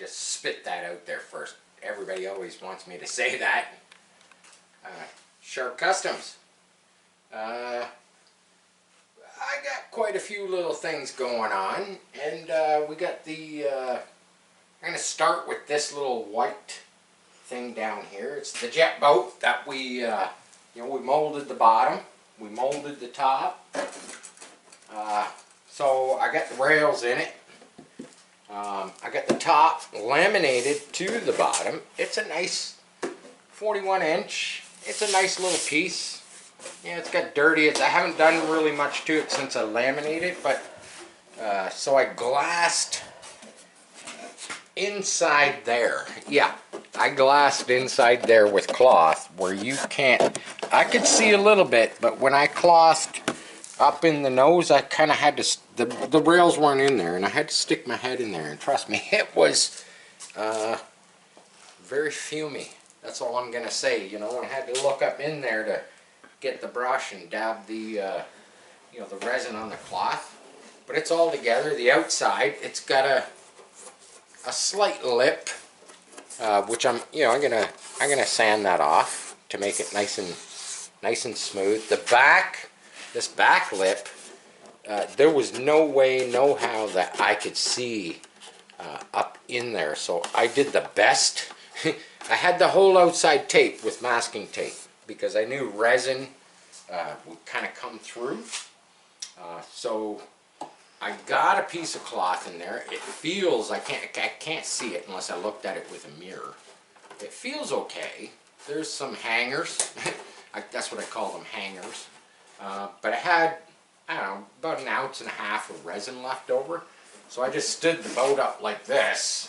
just spit that out there first. Everybody always wants me to say that. Sharp Customs. I got quite a few little things going on, and we got the, I'm going to start with this little white thing down here. It's the Jetboat that we, we molded the bottom, we molded the top. So I got the rails in it. I got the top laminated to the bottom. It's a nice 41 inch. It's a nice little piece. Yeah, it's got dirty. I haven't done really much to it since I laminated it, but so I glassed inside there. Yeah, I glassed inside there with cloth where you can't. I could see a little bit, but when I clothed up in the nose, I kind of had to, the rails weren't in there, and I had to stick my head in there, and trust me, it was very fumy. That's all I'm going to say, you know, I had to look up in there to get the brush and dab the, the resin on the cloth. But it's all together. The outside, it's got a slight lip, which I'm gonna sand that off to make it nice and smooth. The back, this back lip, there was no way, no how that I could see up in there. So I did the best. I had the whole outside tape with masking tape because I knew resin would kind of come through. So I got a piece of cloth in there. It feels, I can't see it unless I looked at it with a mirror. It feels okay. There's some hangers. That's what I call them, hangers. But I had, I don't know, about 1.5 ounces of resin left over. So I just stood the boat up like this.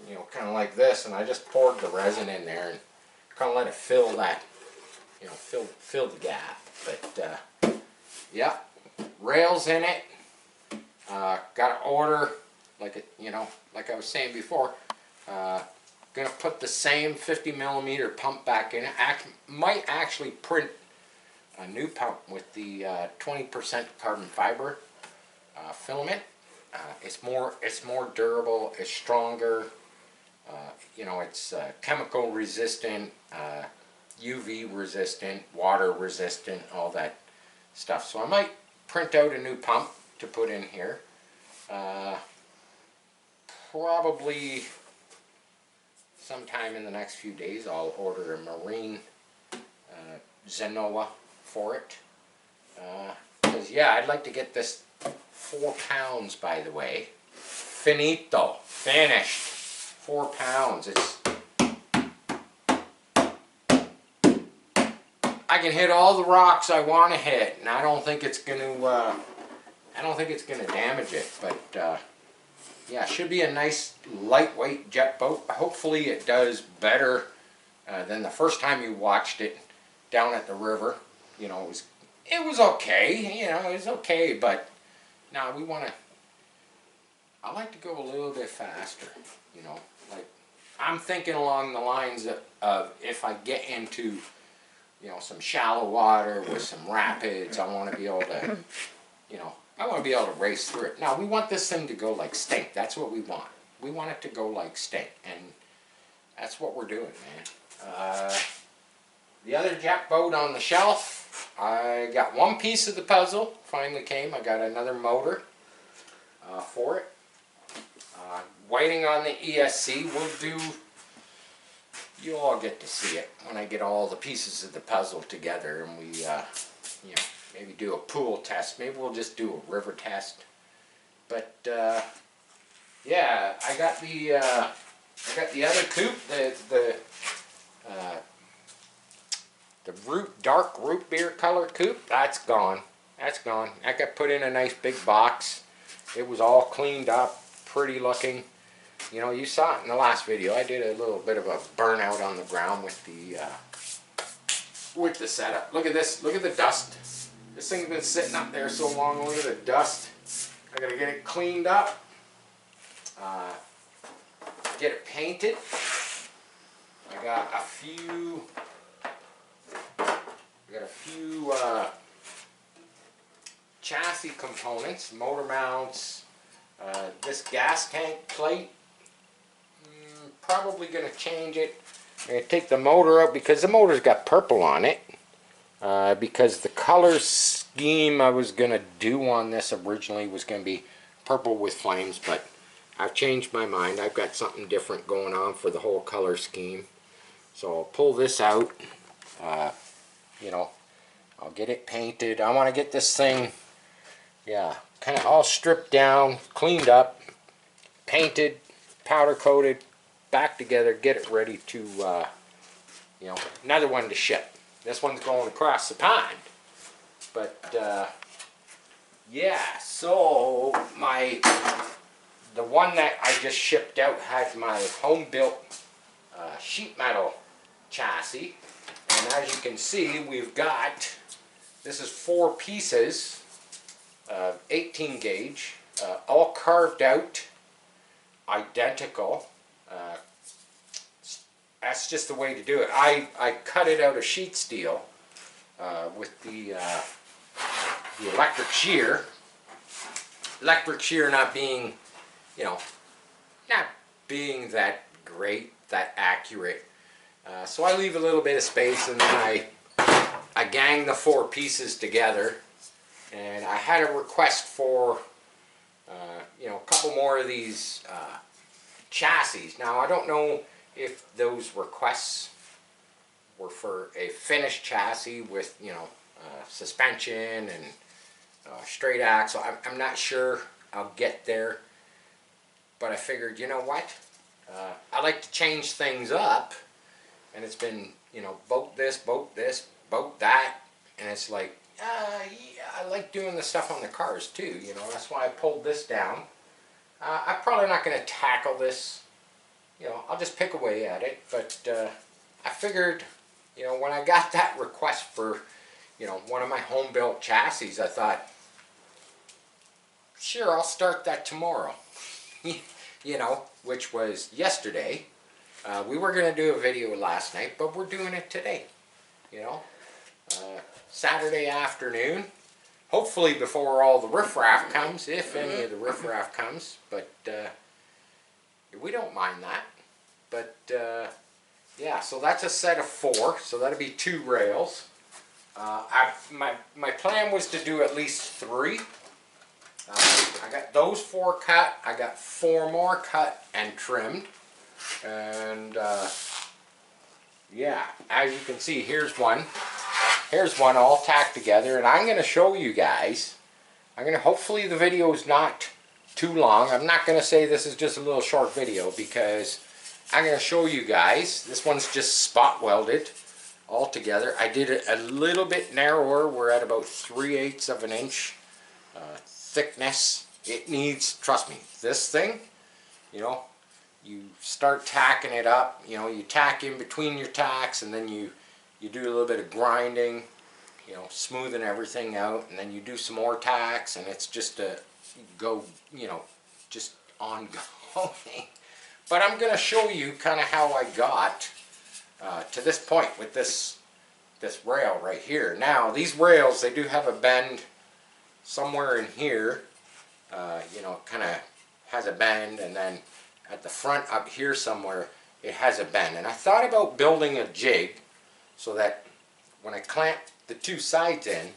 You know, kind of like this, and I just poured the resin in there and kind of let it fill that, you know, fill the gap. But yeah, rails in it. Got to order, like like I was saying before. Gonna put the same 50mm pump back in it. Might actually print a new pump with the 20% carbon fiber filament. It's more durable. It's stronger. It's chemical resistant, UV resistant, water resistant, all that stuff. So I might print out a new pump to put in here. Probably sometime in the next few days I'll order a marine Zenoa for it. Because yeah, I'd like to get this 4 pounds, by the way. Finito. Finished. 4 pounds. I can hit all the rocks I want to hit, and I don't think it's going to. Damage it. But yeah, it should be a nice lightweight jet boat. Hopefully, it does better than the first time you watched it down at the river. You know, it was okay. You know, it was okay, but now we want to. I like to go a little bit faster. You know, like I'm thinking along the lines of if I get into, some shallow water with some rapids, I want to be able to, I want to be able to race through it. Now we want this thing to go like stink. That's what we want. We want it to go like stink, and that's what we're doing, man. The other jet boat on the shelf, I got one piece of the puzzle. Finally came. I got another motor for it. Waiting on the ESC. You'll all get to see it when I get all the pieces of the puzzle together, and we, maybe do a pool test. Maybe we'll just do a river test. But yeah, I got the other coupe, the dark root beer color coupe. That's gone. That's gone. I got put in a nice big box. It was all cleaned up, pretty looking. You saw it in the last video. I did a little bit of a burnout on the ground with the setup. Look at this. Look at the dust. This thing's been sitting up there so long. Look at the dust. I gotta get it cleaned up. Get it painted. I got a few chassis components, motor mounts, this gas tank plate. probably going to change it. I'm going to take the motor out because the motor's got purple on it. Because the color scheme I was going to do on this originally was going to be purple with flames, but I've changed my mind. I've got something different going on for the whole color scheme. So I'll pull this out. You know, I'll get it painted. I want to get this thing, yeah, kind of all stripped down, cleaned up, painted, powder coated, back together, get it ready to, you know, another one to ship. This one's going across the pond. But, yeah, so the one that I just shipped out had my home-built sheet metal chassis. And as you can see, we've got, this is 4 pieces of 18 gauge, all carved out, identical. That's just the way to do it. I cut it out of sheet steel with the electric shear. Electric shear not being, you know, not being that great, that accurate. So I leave a little bit of space, and then I gang the 4 pieces together. And I had a request for, you know, a couple more of these chassis. Now I don't know if those requests were for a finished chassis with, you know, suspension and straight axle. I'm not sure. I'll get there. But I figured, you know what? I like to change things up. And it's been, you know, boat this, boat that. And it's like, yeah, I like doing the stuff on the cars too. You know, that's why I pulled this down. I'm probably not going to tackle this. You know, I'll just pick away at it. But I figured, you know, when I got that request for, you know, one of my home-built chassis, I thought, sure, I'll start that tomorrow. You know, which was yesterday. We were going to do a video last night, but we're doing it today. You know, Saturday afternoon. Hopefully before all the riffraff comes, if any of the riffraff comes. But we don't mind that. But yeah, so that's a set of 4. So that'll be 2 rails. My plan was to do at least 3. I got those 4 cut. I got 4 more cut and trimmed. And yeah, as you can see, here's one all tacked together, and I'm going to show you guys. Hopefully the video is not too long. I'm not going to say this is just a little short video, because I'm going to show you guys. This one's just spot welded all together. I did it a little bit narrower. We're at about 3/8 of an inch thickness. It needs, trust me, this thing, you know, you start tacking it up, you know, you tack in between your tacks, and then you do a little bit of grinding, you know, smoothing everything out, and then you do some more tacks, and it's just a go, you know, just ongoing. But I'm going to show you kind of how I got to this point with this rail right here. Now, these rails, they do have a bend somewhere in here. You know, it kind of has a bend, and then at the front up here somewhere it has a bend. And I thought about building a jig so that when I clamped the 2 sides in,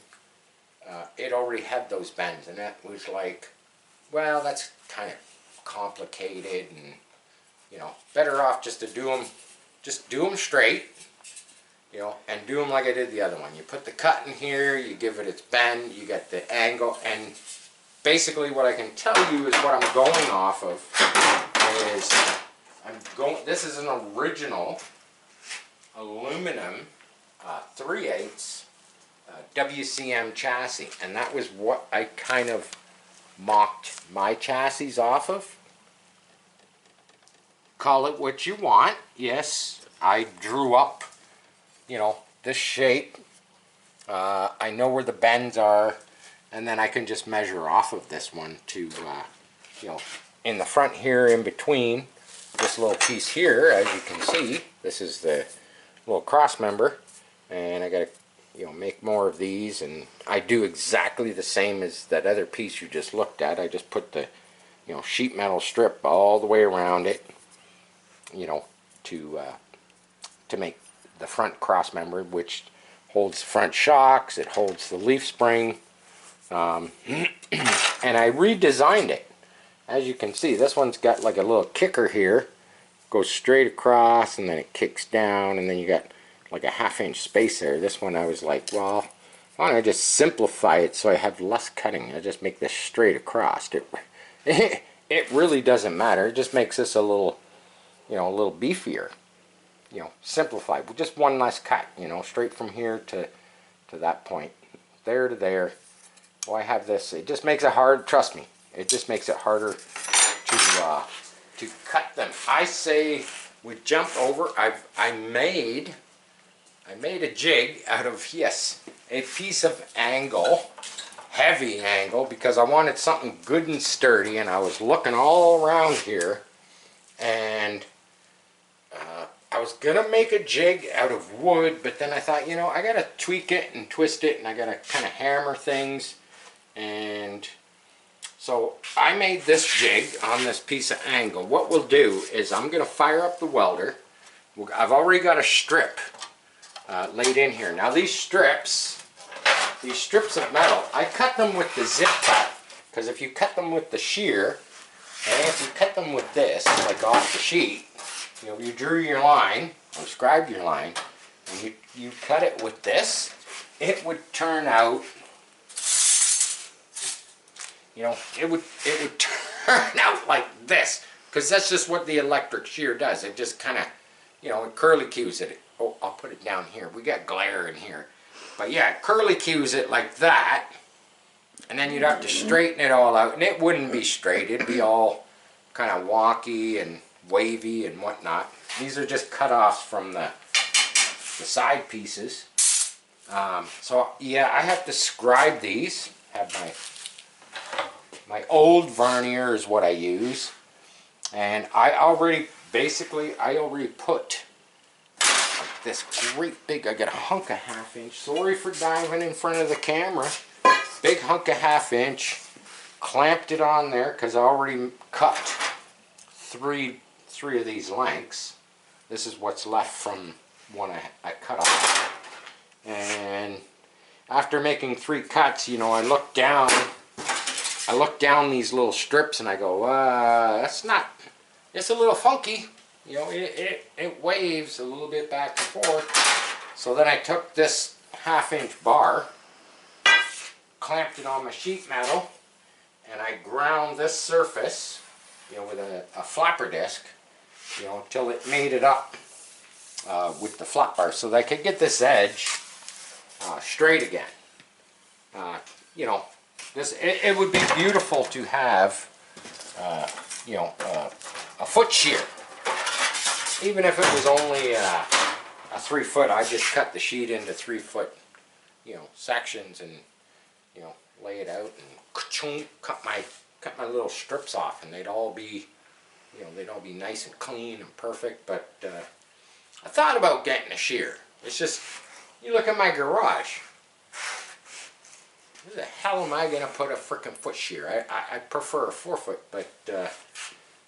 it already had those bends. And that was like, well, that's kind of complicated, and you know, better off just to do them straight, you know, and do them like I did the other one. You put the cut in here, you give it its bend, you get the angle, and basically what I can tell you is what I'm going off of is this is an original aluminum 3/8 WCM chassis, and that was what I kind of mocked my chassis off of. Call it what you want. Yes, I drew up, you know, this shape. I know where the bends are, and then I can just measure off of this one to, you know, in the front here, in between this little piece here, as you can see, this is the little cross member, and I got to, you know, make more of these, and I do exactly the same as that other piece you just looked at. I just put the, you know, sheet metal strip all the way around it, you know, to make the front cross member, which holds the front shocks, it holds the leaf spring, and I redesigned it. As you can see, this one's got like a little kicker here, goes straight across, and then it kicks down, and then you got like a 1/2 inch space there. This one I was like, well, why don't I just simplify it so I have less cutting? I just make this straight across. It really doesn't matter. It just makes this a little, you know, a little beefier. You know, simplified. Just one less cut, you know, straight from here to that point. There to there. Well, I have this. It just makes it hard, trust me. It just makes it harder to cut them. I say we jump over. I made a jig out of, yes, a piece of angle, heavy angle, because I wanted something good and sturdy, and I was looking all around here, and I was gonna make a jig out of wood, but then I thought, you know, I gotta tweak it and twist it, and I gotta kind of hammer things, and so I made this jig on this piece of angle. What we'll do is I'm gonna fire up the welder. I've already got a strip laid in here. Now these strips of metal, I cut them with the zip cut, because if you cut them with the shear, and if you cut them with this, like off the sheet, you know, you drew your line, or scribed your line, and you cut it with this, it would turn out, you know, it would turn out like this, because that's just what the electric shear does. It just kind of, you know, it curlicues it. Oh, I'll put it down here. We got glare in here. But yeah, it curlicues it like that, and then you'd have to straighten it all out, and it wouldn't be straight. It'd be all kind of wonky and wavy and whatnot. These are just cut-offs from the side pieces. So yeah, I have to scribe these. Have my old vernier is what I use, and I already put like this great big, I got a hunk of 1/2 inch. Sorry for diving in front of the camera. Big hunk of 1/2 inch. Clamped it on there because I already cut three of these lengths. This is what's left from one I cut off. And after making 3 cuts, you know, I look down these little strips and I go, it's a little funky. You know, it waves a little bit back and forth. So then I took this 1/2 inch bar, clamped it on my sheet metal, and I ground this surface, you know, with a flapper disc, you know, until it made it up with the flat bar, so that I could get this edge straight again. You know, it would be beautiful to have, you know, a foot shear. Even if it was only a 3 foot, I just cut the sheet into 3 foot, you know, sections, and, you know, lay it out and cut my little strips off, and they'd all be, you know, they'd all be nice and clean and perfect. But I thought about getting a shear. It's just, you look at my garage. Where the hell am I going to put a frickin' foot shear? I prefer a 4 foot, but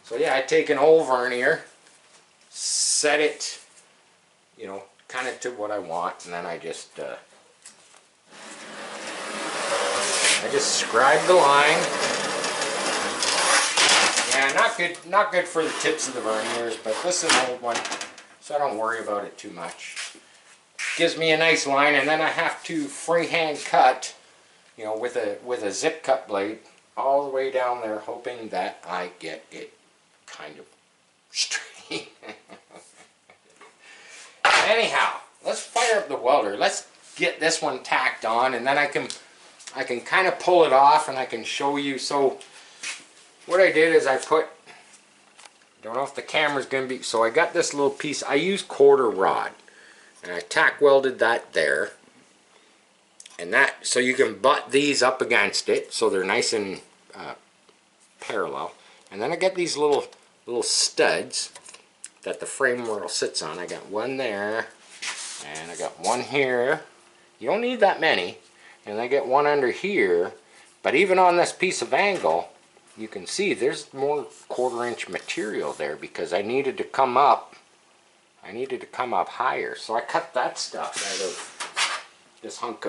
so yeah, I take an old vernier, set it, you know, kind of to what I want, and then I just scribe the line. Yeah, not good for the tips of the verniers, but this is an old one, so I don't worry about it too much. Gives me a nice line, and then I have to freehand cut, you know, with a zip cut blade all the way down there, hoping that I get it kind of straight. Anyhow, let's fire up the welder. Let's get this one tacked on, and then I can kind of pull it off, and I can show you. So what I did is I put, don't know if the camera's going to be, so I got this little piece. I use quarter rod, and I tack welded that there, and that, so you can butt these up against it so they're nice and parallel. And then I get these little studs that the frame rail sits on. I got one there, and I got one here. You don't need that many. And I get one under here. But even on this piece of angle, you can see there's more 1/4 inch material there because I needed to come up. I needed to come up higher, so I cut that stuff out of this hunk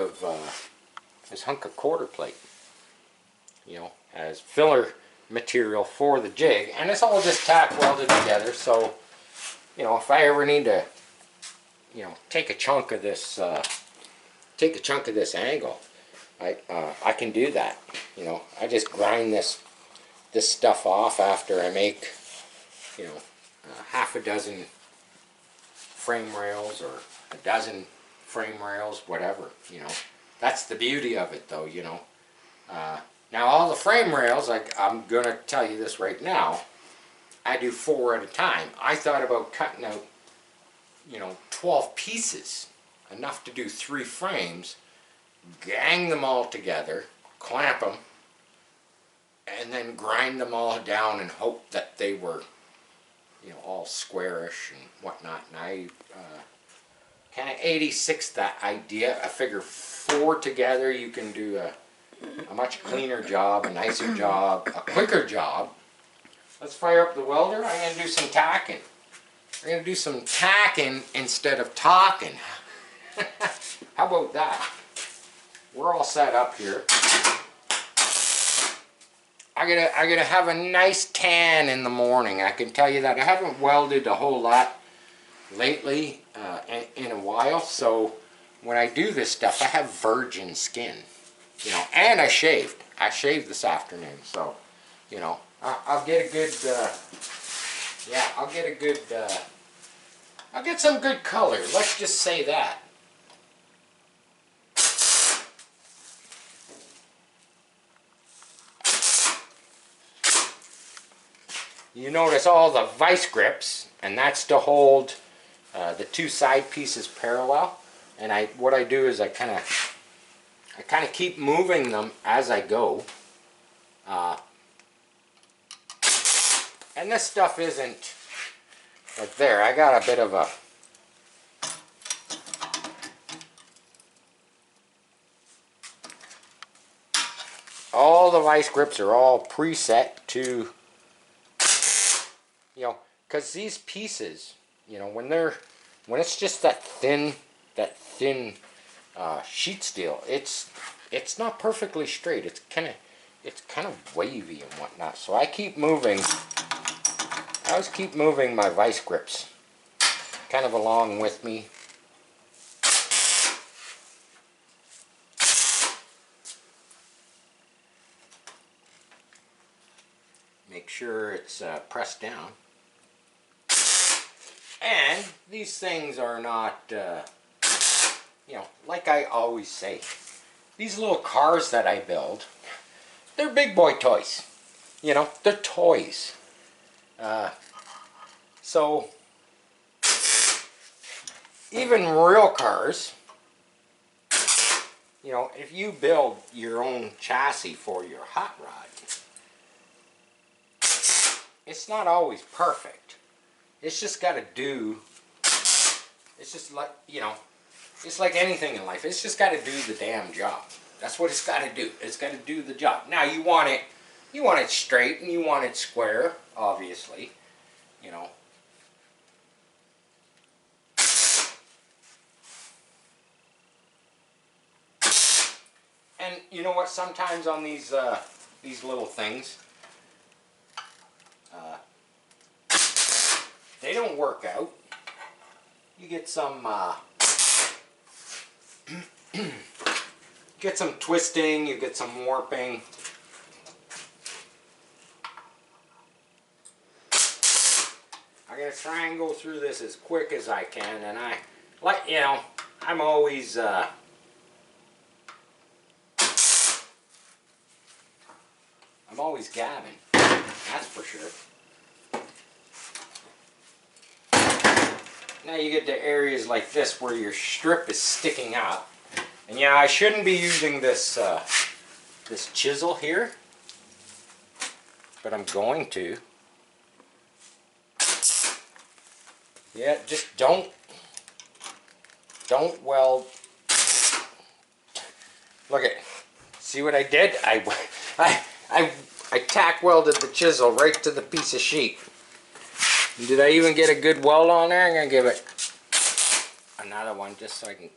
of quarter plate, you know, as filler material for the jig, and it's all just tack welded together. So, you know, if I ever need to, you know, take a chunk of this angle, I can do that. You know, I just grind this stuff off after I make, you know, half a dozen frame rails or a dozen frame rails, whatever. You know, that's the beauty of it, though. You know, now all the frame rails, I'm gonna tell you this right now, I do 4 at a time. I thought about cutting out, you know, 12 pieces, enough to do 3 frames, gang them all together, clamp them, and then grind them all down and hope that they were, you know, all squarish and whatnot. And I kind of 86 that idea. I figure 4 together you can do a much cleaner job, a nicer job, a quicker job. Let's fire up the welder. I'm going to do some tacking. We're going to do some tacking instead of talking. How about that? We're all set up here. I'm gonna have a nice tan in the morning. I can tell you that. I haven't welded a whole lot lately in a while, so when I do this stuff, I have virgin skin, you know. And I shaved. I shaved this afternoon, so you know, I'll get a good. Yeah, I'll get some good color. Let's just say that. You notice all the vice grips, and that's to hold the 2 side pieces parallel. And what I do is I kind of keep moving them as I go. And this stuff isn't like there. I got a bit of a all the vice grips are all preset to, you know, because these pieces, you know, when it's just that thin sheet steel, it's not perfectly straight. It's kind of wavy and whatnot. So I keep moving. I always keep moving my vice grips kind of along with me. Make sure it's pressed down. And these things are not, you know, like I always say, these little cars that I build, they're big boy toys. You know, they're toys. So, even real cars, you know, if you build your own chassis for your hot rod, it's not always perfect. It's just got to do, it's just like, you know, it's like anything in life. It's just got to do the damn job. That's what it's got to do. It's got to do the job. Now you want it straight and you want it square, obviously, you know. And you know what? Sometimes on these little things, they don't work out. You get some twisting, you get some warping. I'm gonna try and go through this as quick as I can, and you know, I'm always gabbing. That's for sure. Now you get to areas like this where your strip is sticking out. And yeah, I shouldn't be using this this chisel here, but I'm going to. Yeah, just don't weld. Look at, see what I did? I I tack welded the chisel right to the piece of sheet. And did I even get a good weld on there? I'm gonna give it another one just so I can.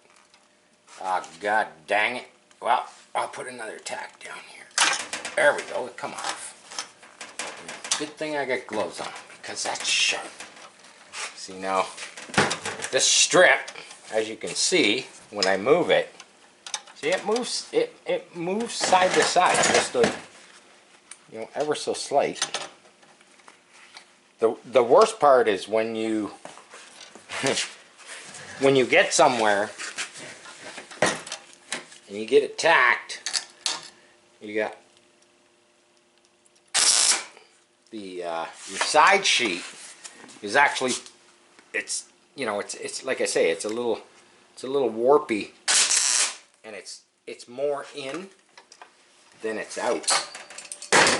Oh, god dang it. Well, I'll put another tack down here. There we go, it come off. Good thing I got gloves on because that's sharp. See now, this strip, as you can see, when I move it, see it moves side to side, just a, you know, ever so slight. The worst part is when you when you get somewhere and you get it tacked, you got the your side sheet is actually, it's, you know, it's like I say, it's a little warpy, and it's more in than it's out.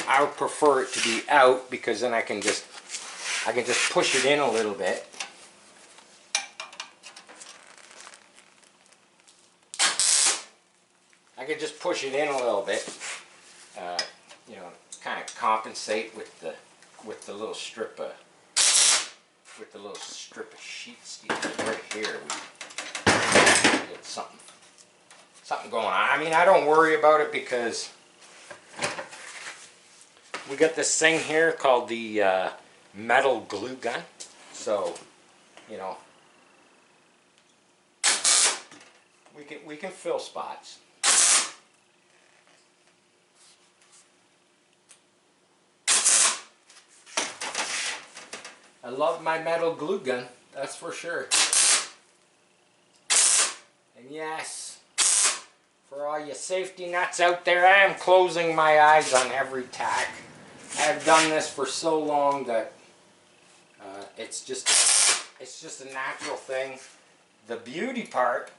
I would prefer it to be out because then I can just push it in a little bit. I could just push it in a little bit, you know, kind of compensate with the little strip of sheet steel right here. We get something going on. I mean, I don't worry about it because we got this thing here called the metal glue gun. So, you know, we can fill spots. I love my metal glue gun, that's for sure. And yes, for all you safety nuts out there, I am closing my eyes on every tack. I've done this for so long that it's just a natural thing. The beauty part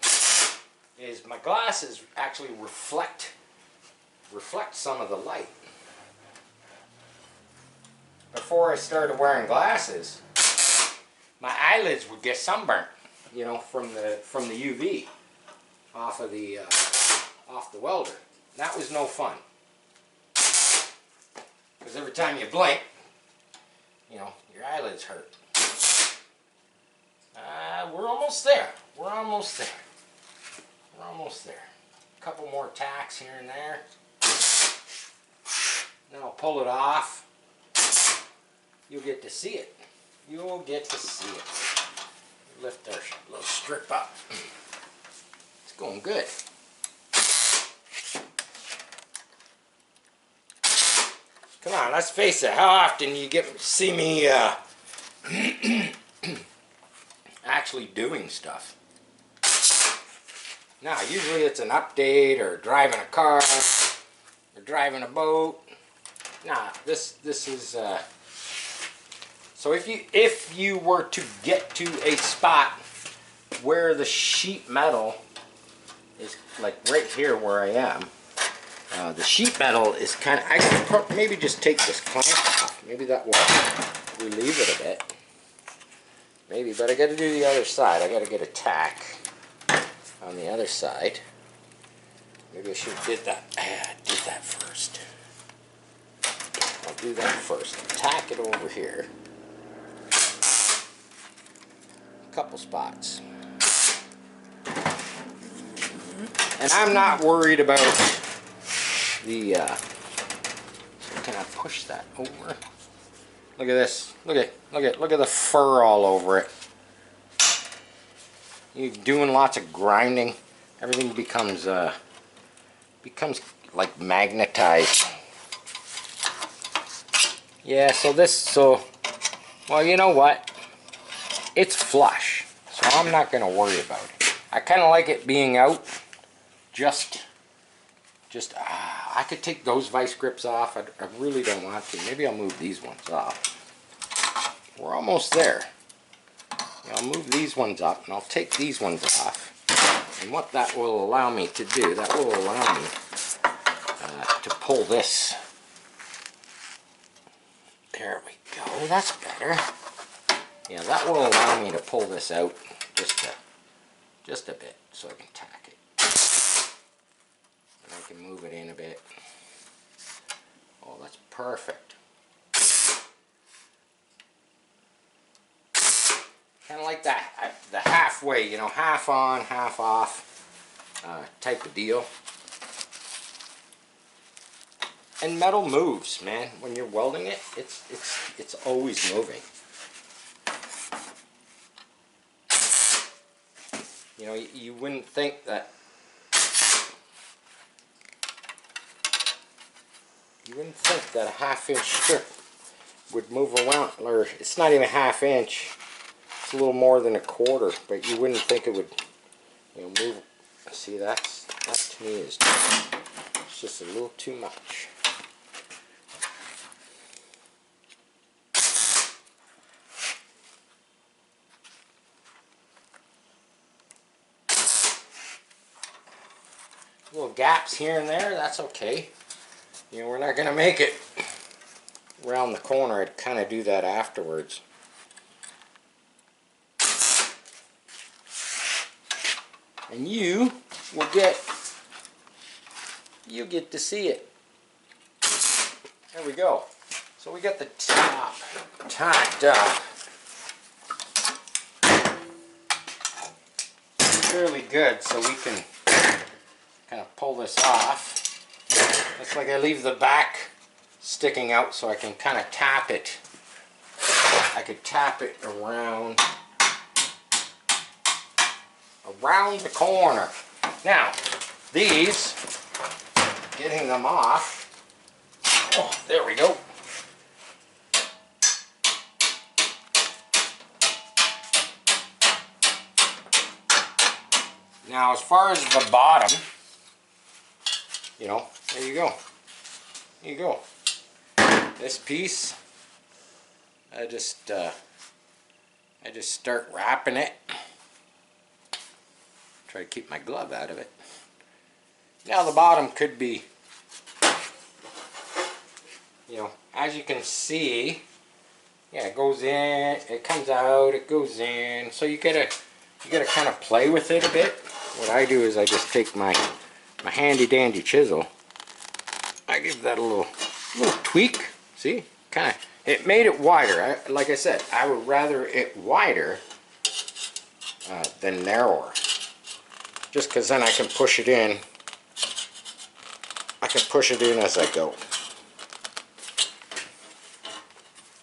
is my glasses actually reflect some of the light. Before I started wearing glasses, my eyelids would get sunburnt, you know, from the UV off the welder. That was no fun, because every time you blink, you know, your eyelids hurt. We're almost there. We're almost there. We're almost there. A couple more tacks here and there. Then I'll pull it off. You'll get to see it. You'll get to see it. Lift our little strip up. It's going good. Come on, let's face it. How often do you see me actually doing stuff? Now, usually it's an update or driving a car or driving a boat. Nah, this is so if you were to get to a spot where the sheet metal is, like right here where I am, the sheet metal is kind of, I could maybe just take this clamp off. Maybe that will relieve it a bit. Maybe, but I got to do the other side. I got to get a tack on the other side. Maybe I should have did that first. I'll do that first. Tack it over here. A couple spots. And I'm not worried about the, so can I push that over? Look at this. Look at the fur all over it. You're doing lots of grinding. Everything becomes like magnetized. Yeah, well, you know what? It's flush, so I'm not going to worry about it. I kind of like it being out. I could take those vice grips off. I really don't want to. Maybe I'll move these ones off. We're almost there. I'll move these ones up, and I'll take these ones off. And what that will allow me to do, that will allow me to pull this. There we go. That's better. Yeah, that will allow me to pull this out just a bit, so I can tack it. And I can move it in a bit. Oh, that's perfect. Kind of like that, the halfway, you know, half on, half off type of deal. And metal moves, man. When you're welding it, it's always moving. You know, you wouldn't think that. You wouldn't think that a half-inch strip would move around, or it's not even a half inch. It's a little more than a quarter, but you wouldn't think it would, you know, move. See, that to me is it's just a little too much. Little gaps here and there, that's okay. You know, we're not going to make it around the corner. I'd kind of do that afterwards. And you get to see it. There we go. So we got the top tacked up fairly good, so we can kind of pull this off. Looks like I leave the back sticking out so I can kind of tap it. I could tap it around the corner. Now, these, getting them off, oh, there we go. Now, as far as the bottom, you know, there you go. There you go. This piece, I just start wrapping it. Try to keep my glove out of it. Now the bottom could be, you know, as you can see, yeah, it goes in, it comes out, it goes in. So you gotta kind of play with it a bit. What I do is I just take my handy dandy chisel. I give that a little tweak. See, kind of, it made it wider. Like I said, I would rather it wider than narrower. Just because then I can push it in. I can push it in as I go.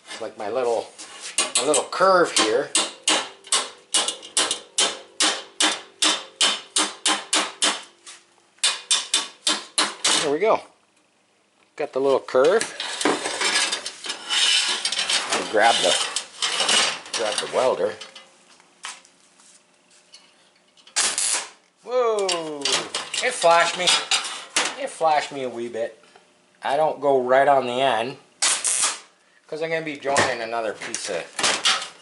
It's like my little curve here. There we go. Got the little curve. I'll grab the welder. Whoa! It flashed me. It flashed me a wee bit. I don't go right on the end because I'm going to be joining another piece of,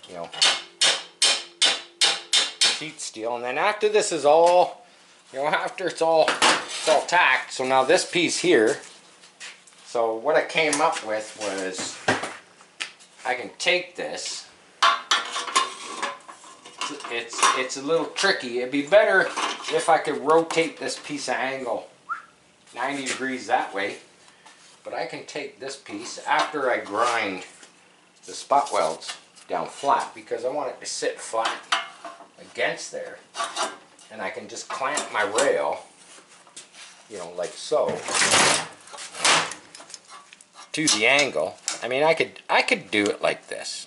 you know, sheet steel, and then after this is all, you know, after it's all tacked. So now this piece here. So what I came up with was I can take this. It's a little tricky. It'd be better if I could rotate this piece of angle 90 degrees that way. But I can take this piece after I grind the spot welds down flat, because I want it to sit flat against there. And I can just clamp my rail, you know, like so, to the angle. I mean, I could do it like this.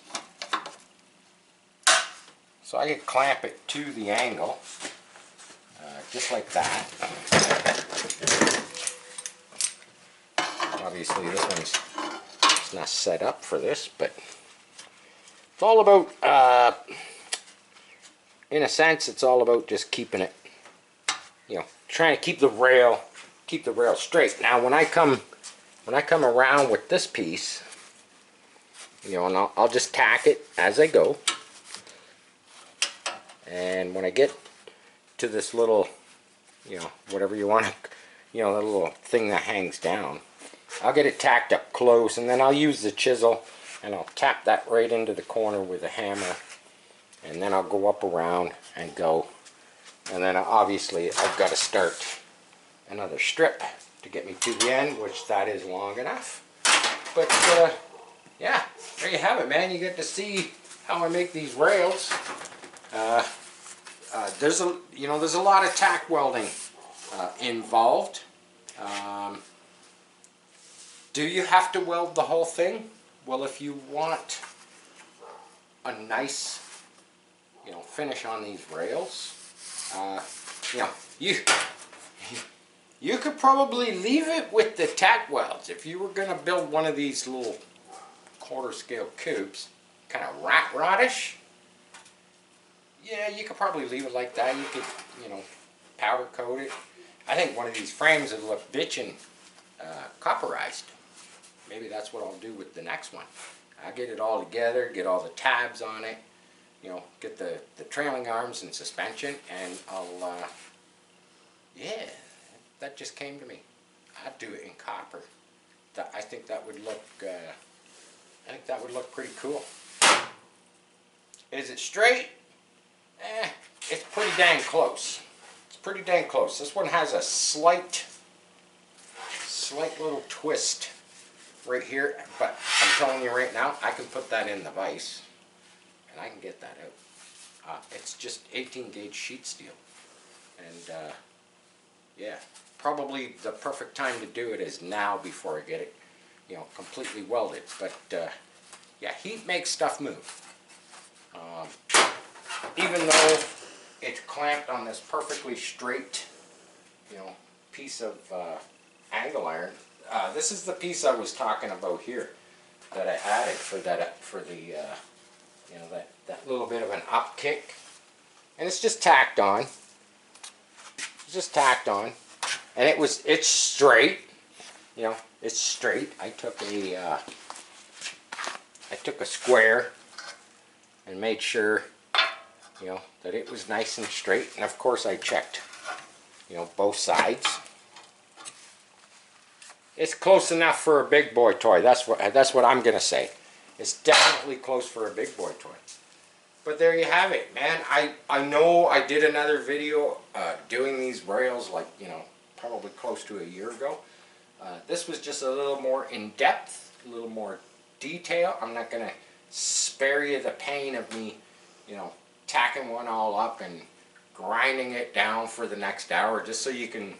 So I could clamp it to the angle, just like that. Obviously this one's not set up for this, but it's all about, in a sense, it's all about just keeping it, you know, trying to keep the rail straight. Now when I come around with this piece, you know, and I'll just tack it as I go. And when I get to this little, you know, whatever you want to, you know, the little thing that hangs down, I'll get it tacked up close, and then I'll use the chisel and I'll tap that right into the corner with a hammer, and then I'll go up around and go, and then obviously I've got to start another strip to get me to the end, which that is long enough. But yeah, there you have it, man. You get to see how I make these rails. There's a lot of tack welding involved. Do you have to weld the whole thing? Well, if you want a nice, finish on these rails, you could probably leave it with the tack welds. If you were going to build one of these little quarter scale cubes, kind of rat rodish, yeah, you could probably leave it like that. You could, powder coat it. I think one of these frames would look bitchin' copperized. Maybe that's what I'll do with the next one. I'll get it all together, get all the tabs on it, get the trailing arms and suspension, and I'll, yeah, that just came to me. I'd do it in copper. I think that would look, pretty cool. Is it straight? It's pretty dang close. It's pretty dang close. This one has a slight little twist right here, but I'm telling you right now, I can put that in the vise, and I can get that out. It's just 18 gauge sheet steel, and yeah, probably the perfect time to do it is now before I get it, completely welded. But yeah, heat makes stuff move. Even though it's clamped on this perfectly straight, piece of angle iron. This is the piece I was talking about here that I added for the that little bit of an up kick, and it's just tacked on. It's just tacked on, and it's straight. It's straight. I took a square and made sure that it was nice and straight, and of course I checked both sides. It's close enough for a big boy toy. That's what I'm gonna say. It's definitely close for a big boy toy. But there you have it, man. I know I did another video doing these rails, like, probably close to a year ago. This was just a little more in depth, a little more detail. I'm not gonna spare you the pain of me tacking one all up and grinding it down for the next hour, just so you can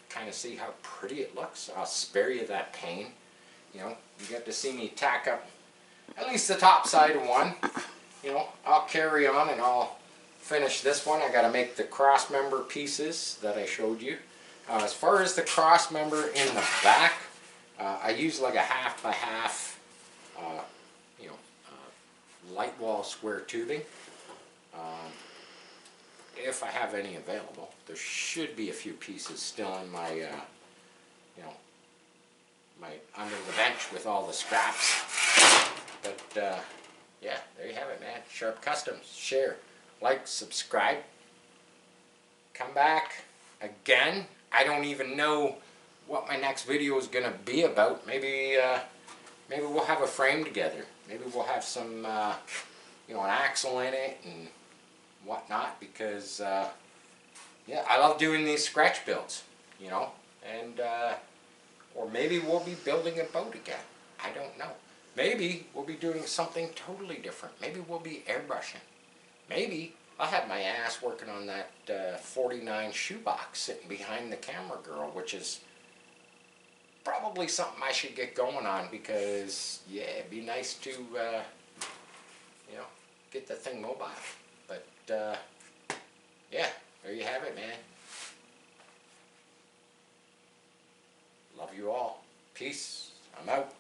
kind of see how pretty it looks. I'll spare you that pain. You get to see me tack up at least the top side of one. I'll carry on and I'll finish this one. I got to make the cross member pieces that I showed you. As far as the cross member in the back, I use like a 1/2 by 1/2 light wall square tubing. If I have any available. There should be a few pieces still in my, my under the bench with all the scraps. But yeah, there you have it, man. Sharp Customs. Share, like, subscribe. Come back again. I don't even know what my next video is gonna be about. Maybe we'll have a frame together. Maybe we'll have some, an axle in it and whatnot, because yeah, I love doing these scratch builds, and or maybe we'll be building a boat again. I don't know. Maybe we'll be doing something totally different. Maybe we'll be airbrushing. Maybe I'll have my ass working on that 49 shoebox sitting behind the camera girl, which is probably something I should get going on, because yeah, it'd be nice to get the thing mobile. But yeah, there you have it, man. Love you all. Peace. I'm out.